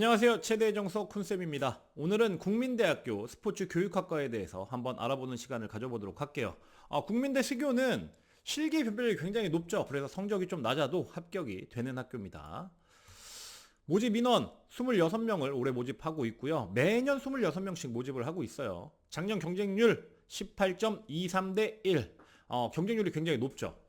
안녕하세요. 최대의 정석 쿤쌤입니다. 오늘은 국민대학교 스포츠 교육학과에 대해서 한번 알아보는 시간을 가져보도록 할게요. 국민대 수교는 실기 변별력이 굉장히 높죠. 그래서 성적이 좀 낮아도 합격이 되는 학교입니다. 모집 인원 26명을 올해 모집하고 있고요. 매년 26명씩 모집을 하고 있어요. 작년 경쟁률 18.23대 1. 경쟁률이 굉장히 높죠.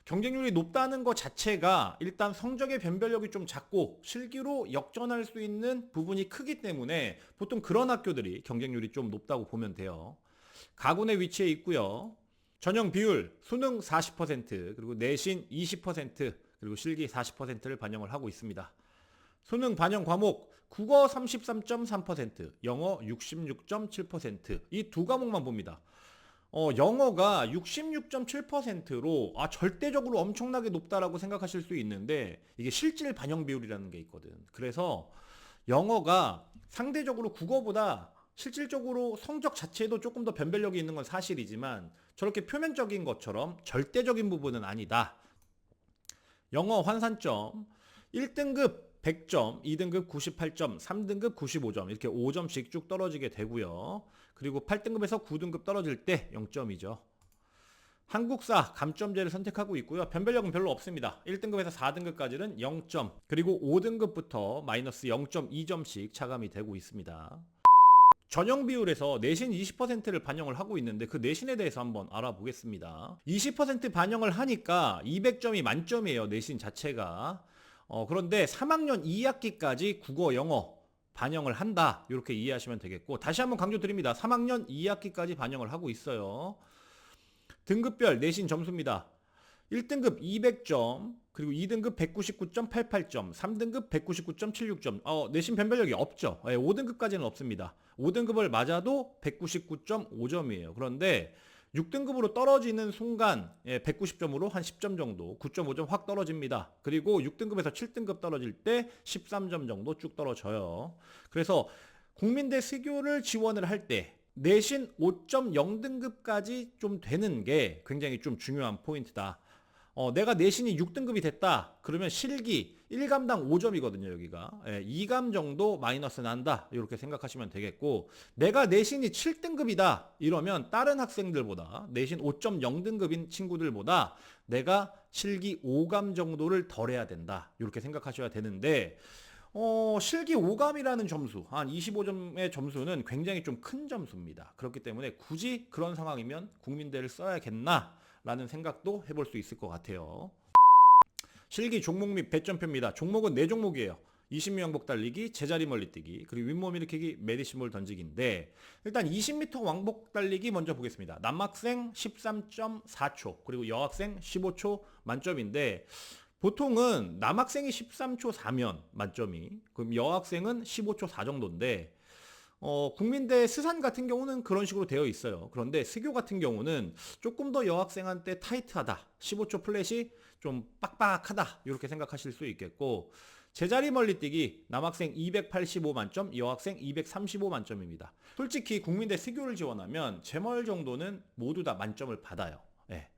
경쟁률이 높다는 것 자체가 일단 성적의 변별력이 좀 작고 실기로 역전할 수 있는 부분이 크기 때문에 보통 그런 학교들이 경쟁률이 좀 높다고 보면 돼요. 가군에 위치해 있고요. 전형 비율 수능 40% 그리고 내신 20% 그리고 실기 40%를 반영을 하고 있습니다. 수능 반영 과목 국어 33.3%, 영어 66.7%. 이 두 과목만 봅니다. 영어가 66.7%로 절대적으로 엄청나게 높다라고 생각하실 수 있는데 이게 실질 반영 비율이라는 게 있거든. 그래서 영어가 상대적으로 국어보다 실질적으로 성적 자체도 조금 더 변별력이 있는 건 사실이지만 저렇게 표면적인 것처럼 절대적인 부분은 아니다. 영어 환산점 1등급 100점, 2등급 98점, 3등급 95점 이렇게 5점씩 쭉 떨어지게 되고요. 그리고 8등급에서 9등급 떨어질 때 0점이죠. 한국사 감점제를 선택하고 있고요. 변별력은 별로 없습니다. 1등급에서 4등급까지는 0점, 그리고 5등급부터 마이너스 0.2점씩 차감이 되고 있습니다. 전형 비율에서 내신 20%를 반영을 하고 있는데 그 내신에 대해서 한번 알아보겠습니다. 20% 반영을 하니까 200점이 만점이에요. 내신 자체가. 그런데 3학년 2학기까지 국어, 영어 반영을 한다. 이렇게 이해하시면 되겠고 다시 한번 강조드립니다. 3학년 2학기까지 반영을 하고 있어요. 등급별 내신 점수입니다. 1등급 200점, 그리고 2등급 199.88점, 3등급 199.76점. 내신 변별력이 없죠. 5등급까지는 없습니다. 5등급을 맞아도 199.5점이에요. 그런데 6등급으로 떨어지는 순간 190점으로 한 10점 정도, 9.5점 확 떨어집니다. 그리고 6등급에서 7등급 떨어질 때 13점 정도 쭉 떨어져요. 그래서 국민대 수교를 지원을 할 때 내신 5.0등급까지 좀 되는 게 굉장히 좀 중요한 포인트다. 내가 내신이 6등급이 됐다. 그러면 실기 1감당 5점이거든요, 여기가. 2감 정도 마이너스 난다. 이렇게 생각하시면 되겠고, 내가 내신이 7등급이다. 이러면 다른 학생들보다, 내신 5.0등급인 친구들보다 내가 실기 5감 정도를 덜 해야 된다. 이렇게 생각하셔야 되는데, 실기 5감이라는 점수, 한 25점의 점수는 굉장히 좀 큰 점수입니다. 그렇기 때문에 굳이 그런 상황이면 국민대를 써야겠나? 라는 생각도 해볼 수 있을 것 같아요. 실기 종목 및 배점표입니다. 종목은 4종목이에요. 20m 왕복 달리기, 제자리 멀리뛰기, 그리고 윗몸 일으키기, 메디시몰 던지기인데 일단 20m 왕복 달리기 먼저 보겠습니다. 남학생 13.4초, 그리고 여학생 15초 만점인데 보통은 남학생이 13초 4면 만점이, 그럼 여학생은 15초 4 정도인데 국민대 스산 같은 경우는 그런 식으로 되어 있어요. 그런데 수교 같은 경우는 조금 더 여학생한테 타이트하다. 15초 플랫이 좀 빡빡하다. 이렇게 생각하실 수 있겠고, 제자리 멀리뛰기 남학생 285 만점, 여학생 235 만점입니다. 솔직히 국민대 수교를 지원하면 제멀 정도는 모두 다 만점을 받아요. 예.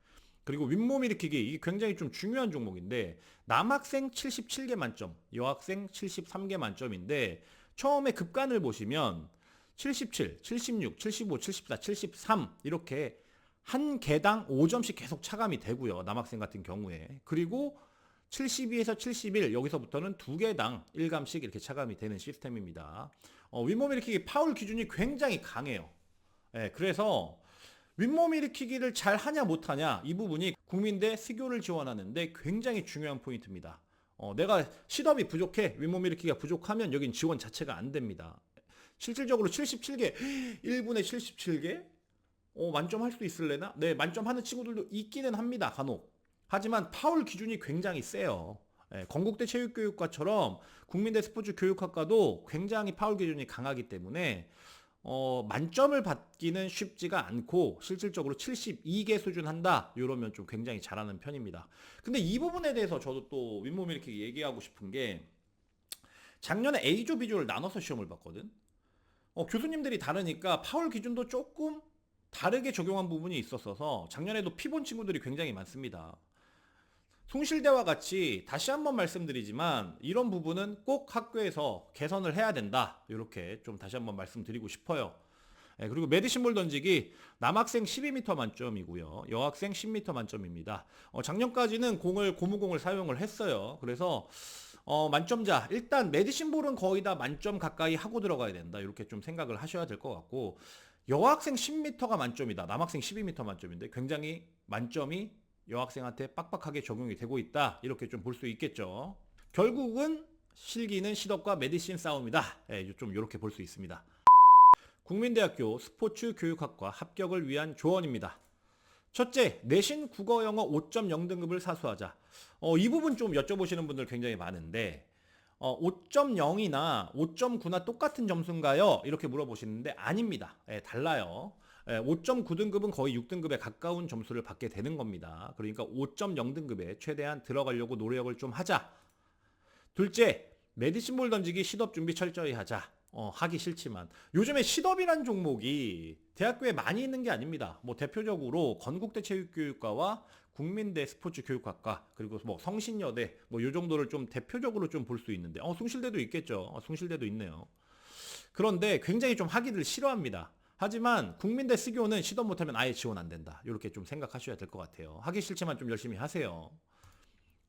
그리고 윗몸 일으키기, 이게 굉장히 좀 중요한 종목인데 남학생 77개 만점, 여학생 73개 만점인데 처음에 급간을 보시면 77, 76, 75, 74, 73 이렇게 한 개당 5점씩 계속 차감이 되고요. 남학생 같은 경우에. 그리고 72에서 71 여기서부터는 두 개당 1감씩 이렇게 차감이 되는 시스템입니다. 윗몸 일으키기 파울 기준이 굉장히 강해요. 그래서 윗몸 일으키기를 잘 하냐 못하냐 이 부분이 국민대 수교를 지원하는데 굉장히 중요한 포인트입니다. 내가 시덥이 부족해, 윗몸 일으키기가 부족하면 여긴 지원 자체가 안 됩니다. 실질적으로 77개, 1분에 77개? 만점 할 수 있을래나? 네, 만점 하는 친구들도 있기는 합니다, 간혹. 하지만 파울 기준이 굉장히 세요. 건국대 체육교육과처럼 국민대 스포츠 교육학과도 굉장히 파울 기준이 강하기 때문에 만점을 받기는 쉽지가 않고 실질적으로 72개 수준 한다 이러면 좀 굉장히 잘하는 편입니다. 근데 이 부분에 대해서 저도 또 윗몸 일으키기 얘기하고 싶은 게 작년에 A조 B조를 나눠서 시험을 봤거든. 교수님들이 다르니까 파울 기준도 조금 다르게 적용한 부분이 있었어서 작년에도 피 본 친구들이 굉장히 많습니다. 숭실대와 같이 다시 한번 말씀드리지만 이런 부분은 꼭 학교에서 개선을 해야 된다. 이렇게 좀 다시 한번 말씀드리고 싶어요. 그리고 메디신볼 던지기 남학생 12m 만점이고요. 여학생 10m 만점입니다. 작년까지는 고무공을 사용을 했어요. 그래서 만점자 일단 메디신볼은 거의 다 만점 가까이 하고 들어가야 된다. 이렇게 좀 생각을 하셔야 될 것 같고 여학생 10m가 만점이다. 남학생 12m 만점인데 굉장히 만점이 여학생한테 빡빡하게 적용이 되고 있다. 이렇게 좀 볼 수 있겠죠. 결국은 실기는 시덥과 메디신 싸움이다. 좀 이렇게 볼 수 있습니다. 국민대학교 스포츠교육학과 합격을 위한 조언입니다. 첫째, 내신 국어 영어 5.0등급을 사수하자. 이 부분 좀 여쭤보시는 분들 굉장히 많은데 5.0이나 5.9나 똑같은 점수인가요? 이렇게 물어보시는데 아닙니다. 달라요. 5.9등급은 거의 6등급에 가까운 점수를 받게 되는 겁니다. 그러니까 5.0등급에 최대한 들어가려고 노력을 좀 하자. 둘째, 메디신볼 던지기 시덥 준비 철저히 하자. 하기 싫지만 요즘에 시덥이란 종목이 대학교에 많이 있는 게 아닙니다. 뭐 대표적으로 건국대 체육교육과와 국민대 스포츠교육학과 그리고 뭐 성신여대 뭐 요 정도를 좀 대표적으로 좀 볼 수 있는데 숭실대도 있겠죠. 숭실대도 있네요. 그런데 굉장히 좀 하기를 싫어합니다. 하지만 국민대 스교는 시도 못하면 아예 지원 안 된다. 이렇게 좀 생각하셔야 될 것 같아요. 하기 싫지만 좀 열심히 하세요.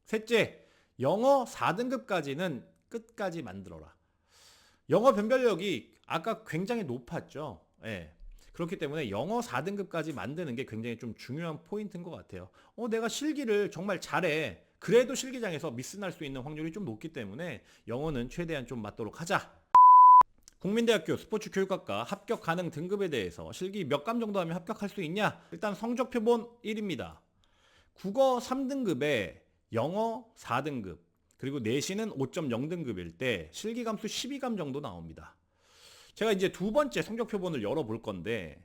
셋째, 영어 4등급까지는 끝까지 만들어라. 영어 변별력이 아까 굉장히 높았죠. 그렇기 때문에 영어 4등급까지 만드는 게 굉장히 좀 중요한 포인트인 것 같아요. 내가 실기를 정말 잘해. 그래도 실기장에서 미스날 수 있는 확률이 좀 높기 때문에 영어는 최대한 좀 맞도록 하자. 국민대학교 스포츠교육학과 합격 가능 등급에 대해서 실기 몇 감 정도 하면 합격할 수 있냐? 일단 성적 표본 1입니다. 국어 3등급에 영어 4등급, 그리고 내신은 5.0등급일 때 실기 감수 12감 정도 나옵니다. 제가 이제 두 번째 성적 표본을 열어볼 건데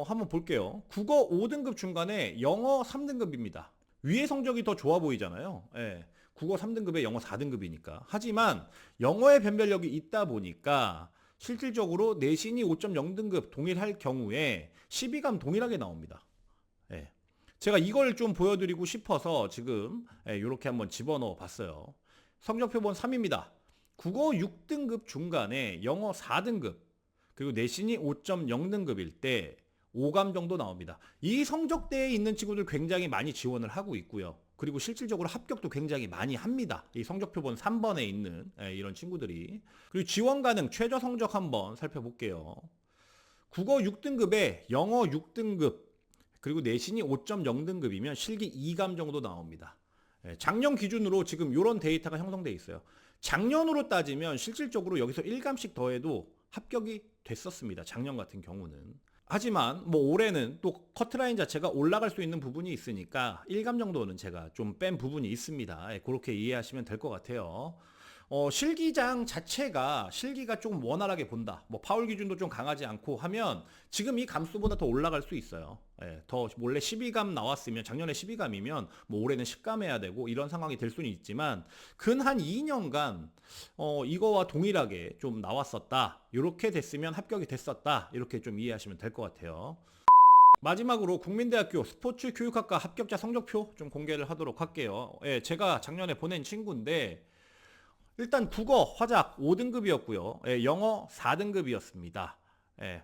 한번 볼게요. 국어 5등급 중간에 영어 3등급입니다. 위의 성적이 더 좋아 보이잖아요. 국어 3등급에 영어 4등급이니까. 하지만 영어의 변별력이 있다 보니까 실질적으로 내신이 5.0등급 동일할 경우에 12감 동일하게 나옵니다. 제가 이걸 좀 보여드리고 싶어서 지금 이렇게 한번 집어넣어 봤어요. 성적표본 3입니다. 국어 6등급 중간에 영어 4등급 그리고 내신이 5.0등급일 때 5감 정도 나옵니다. 이 성적대에 있는 친구들 굉장히 많이 지원을 하고 있고요. 그리고 실질적으로 합격도 굉장히 많이 합니다. 이 성적표본 3번에 있는 이런 친구들이. 그리고 지원 가능 최저 성적 한번 살펴볼게요. 국어 6등급에 영어 6등급 그리고 내신이 5.0등급이면 실기 2감 정도 나옵니다. 작년 기준으로 지금 이런 데이터가 형성되어 있어요. 작년으로 따지면 실질적으로 여기서 1감씩 더해도 합격이 됐었습니다. 작년 같은 경우는. 하지만 뭐 올해는 또 커트라인 자체가 올라갈 수 있는 부분이 있으니까 1감 정도는 제가 좀 뺀 부분이 있습니다. 그렇게 이해하시면 될 것 같아요. 실기장 자체가 실기가 좀 원활하게 본다. 뭐 파울 기준도 좀 강하지 않고 하면 지금 이 감수보다 더 올라갈 수 있어요. 더 원래 12감 나왔으면 작년에 12감이면 뭐 올해는 10감 해야 되고 이런 상황이 될 수는 있지만 근 한 2년간 이거와 동일하게 좀 나왔었다. 이렇게 됐으면 합격이 됐었다. 이렇게 좀 이해하시면 될 것 같아요. 마지막으로 국민대학교 스포츠교육학과 합격자 성적표 좀 공개를 하도록 할게요. 제가 작년에 보낸 친구인데 일단 국어 화작 5등급이었고요. 영어 4등급이었습니다.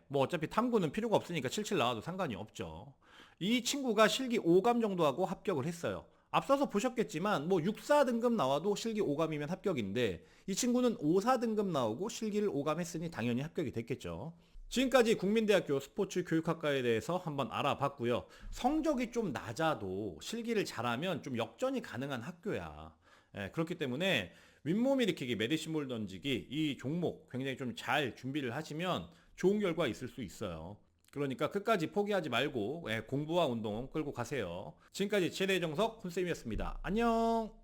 뭐 어차피 탐구는 필요가 없으니까 77 나와도 상관이 없죠. 이 친구가 실기 5감 정도 하고 합격을 했어요. 앞서서 보셨겠지만 뭐 6, 4등급 나와도 실기 5감이면 합격인데 이 친구는 5, 4등급 나오고 실기를 5감 했으니 당연히 합격이 됐겠죠. 지금까지 국민대학교 스포츠교육학과에 대해서 한번 알아봤고요. 성적이 좀 낮아도 실기를 잘하면 좀 역전이 가능한 학교야. 그렇기 때문에 윗몸 일으키기, 메디신볼 던지기 이 종목 굉장히 좀 잘 준비를 하시면 좋은 결과 있을 수 있어요. 그러니까 끝까지 포기하지 말고 공부와 운동 끌고 가세요. 지금까지 최대정석 훈쌤이었습니다. 안녕.